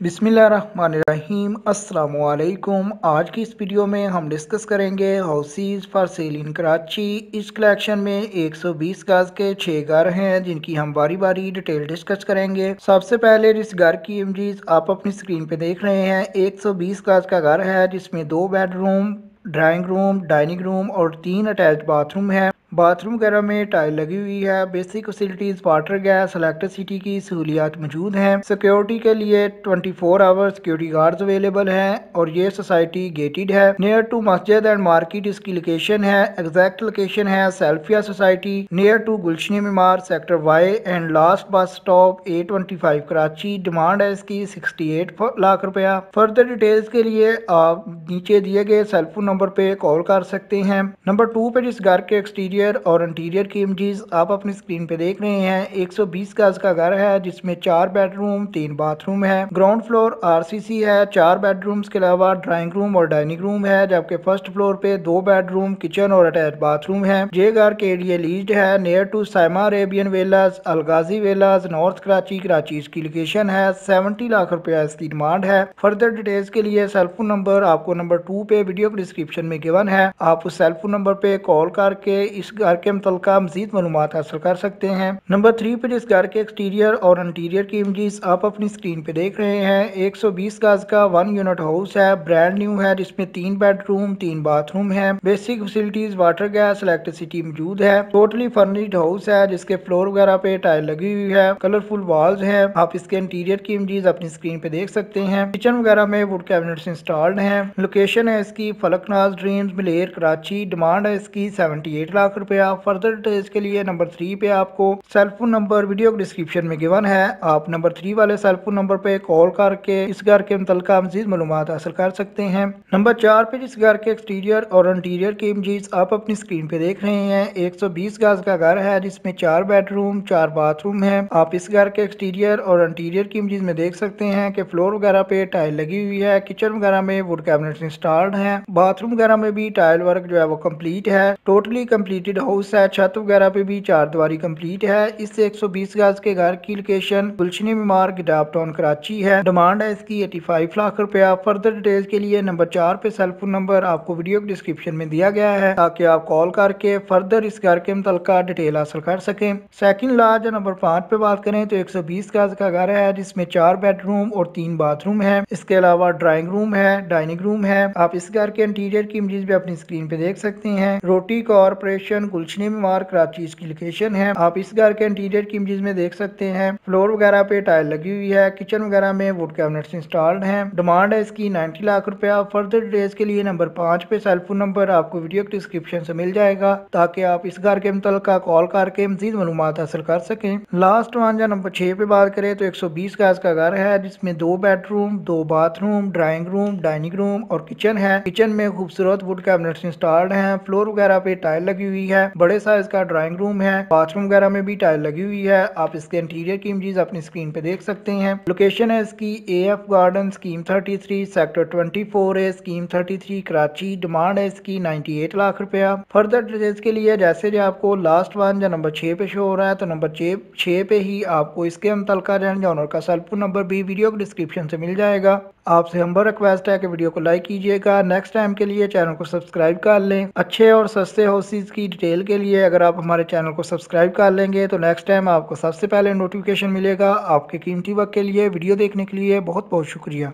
बिस्मिल्लाहिर्रहमानिर्रहीम अस्सलामुअलैकुम। आज की इस वीडियो में हम डिस्कस करेंगे हाउसेस फॉर सेल इन कराची। इस कलेक्शन में 120 गज के 6 घर हैं जिनकी हम बारी बारी डिटेल डिस्कस करेंगे। सबसे पहले इस घर की इमेजेस आप अपनी स्क्रीन पे देख रहे हैं। 120 गज का घर है जिसमें 2 bedroom, drawing room, dining room और 3 अटैच बाथरूम है। बाथरूम वगैरह में टाइल लगी हुई है। Basic facilities water, gas, electricity की सहूलियात मौजूद हैं। सिक्योरिटी के लिए 24 आवर सिक्योरिटी गार्ड्स अवेलेबल हैं और ये सोसाइटी गेटेड है। नियर टू मस्जिद एंड मार्केट इसकी लोकेशन है। एग्जैक्ट लोकेशन है Selfia society near to Gulshan Maymar sector Y and last bus stop A25 Karachi. Demand है इसकी 68 लाख रुपया। फर्दर डिटेल्स के लिए आप नीचे दिए गए सेलफोन नंबर पे कॉल कर सकते हैं। नंबर 2 पे जिस घर के एक्सटीरियर और इंटीरियर की इमेजेस आप अपनी स्क्रीन पे देख रहे हैं। 120 गज का घर है जिसमें 4 बेडरूम 3 बाथरूम है। ग्राउंड फ्लोर RCC है। 4 बेडरूम्स के अलावा ड्राइंग रूम और डाइनिंग रूम है, जबकि फर्स्ट फ्लोर पे 2 बेडरूम, किचन और अटैच बाथरूम है। ये घर के लिए लीज्ड है near to Saima Arabian villas, Alghazi villas, north Karachi. Karachi इसकी लोकेशन है। 70 लाख रुपया इसकी डिमांड है। फर्दर डिटेल्स के लिए सेलफोन नंबर आपको नंबर 2 पे वीडियो के डिस्क्रिप्शन में गिवन है। आप उस सेलफोन नंबर पे कॉल करके इस घर के मुतल्लिका मज़ीद मालूमात हासिल कर सकते हैं। नंबर 3 पर इस घर के एक्सटीरियर और इंटीरियर की इमेजेस आप अपनी स्क्रीन पे देख रहे हैं। 120 गज का 1 यूनिट हाउस है, ब्रांड न्यू है, जिसमें 3 बेडरूम 3 बाथरूम है। Basic facilities water, gas, electricity मौजूद है। टोटली फर्निश्ड हाउस है जिसके फ्लोर वगैरह पे टाइल लगी हुई है। कलरफुल वॉल्स है। आप इसके इंटीरियर की इमेजेस अपनी स्क्रीन पे देख सकते हैं। किचन वगैरह में वुड कैबिनेट्स इंस्टॉल्ड हैं। लोकेशन है इसकी फलकनाज ड्रीम्स मिलेर कराची। डिमांड है इसकी 78 लाख रुपया। फर्दर डिटेल्स के लिए नंबर 3 पे आपको सेलफोन नंबर वीडियो डिस्क्रिप्शन में गिवन है। आप नंबर 3 वाले सेलफोन नंबर पे कॉल करके इस घर के मुतल्लिका मज़ीद मालूमात हासिल कर सकते हैं। नंबर 4 पे जिस घर के एक्सटीरियर और इंटीरियर की इमेजेस आप अपनी स्क्रीन पे देख रहे हैं। 120 गज का घर है जिसमें 4 बेडरूम 4 बाथरूम है। आप इस घर के एक्सटीरियर और इंटीरियर की इमेजेस में देख सकते हैं कि फ्लोर वगैरह पे टाइल लगी हुई है। किचन वगैरह में वुड कैबिनेट्स इंस्टॉल्ड हैं। बाथरूम वगैरह में भी टाइल वर्क जो है वो कंप्लीट है। टोटली कंप्लीटेड हाउस है। छत वगैरह पे भी 4 दीवारी कंप्लीट है। इस 120 गज के घर की लोकेशन गुलशनी मीमार गिडाप टाउन कराची है। डिमांड है इसकी 85 लाख रुपया। फर्दर डिटेल्स के लिए नंबर 4 पे सेलफोन नंबर आपको वीडियो डिस्क्रिप्शन में दिया गया है ताकि आप कॉल करके फर्दर इस घर के मुतल्लिका डिटेल हासिल कर सकें। सेकंड लार्ज नंबर 5 पे बात करें तो 120 गज का घर है जिसमें 4 बेडरूम और 3 बाथरूम है। इसके अलावा ड्राइंग रूम है, डाइनिंग रूम है। आप इस घर के इंटीरियर की इमेजेस भी अपनी स्क्रीन पे देख सकते हैं। रोटी कॉर्पोरेशन गुलशनी मीमार कराची इसकी लोकेशन है। आप इस घर के इंटीरियर की इमेजेस में देख सकते हैं। फ्लोर वगैरह पे टाइल लगी हुई है। किचन वगैरह में वुड कैबिनेट्स इंस्टॉल्ड हैं। डिमांड है इसकी 90 लाख रुपया। फर्दर डिटेल्स के लिए नंबर 5 पे सेलफोन नंबर आपको वीडियो के डिस्क्रिप्शन से मिल जाएगा ताकि आप इस घर के मुतल्लिका कॉल करके मजीद मालूमात हासिल कर सकें। लास्ट वन या नंबर 6 पे बात करें तो 120 गज का घर है जिसमें 2 bedroom 2 bathroom, drawing room, dining room और किचन है। किचन में खूबसूरत वुड कैबिनेट्स इंस्टॉल्ड हैं। फ्लोर वगैरह पे टाइल लगी हुई है। बड़े साइज का ड्राइंग रूम है। बाथरूम वगैरह में भी टाइल लगी हुई है। आप इसके इंटीरियर की इमेजेस अपनी स्क्रीन पे देख सकते हैं। लोकेशन है इसकी AF garden scheme 33 sector 24A scheme 33 Karachi. Demand है इसकी 98 लाख रुपया। फर्दर डिटेल्स के लिए जैसे जो आपको लास्ट वन या नंबर 6 पे शो हो रहा है तो नंबर 6 पे ही आपको इसके मुतल्लिका जानवर का सेलफोन नंबर भी वीडियो के डिस्क्रिप्शन से मिल जाएगा। आपसे हम्बल रिक्वेस्ट है कि वीडियो को लाइक कीजिएगा। नेक्स्ट टाइम के लिए चैनल को सब्सक्राइब कर लें। अच्छे और सस्ते हाउसेज की डिटेल के लिए अगर आप हमारे चैनल को सब्सक्राइब कर लेंगे तो नेक्स्ट टाइम आपको सबसे पहले नोटिफिकेशन मिलेगा। आपके कीमती वक्त के लिए वीडियो देखने के लिए बहुत बहुत शुक्रिया।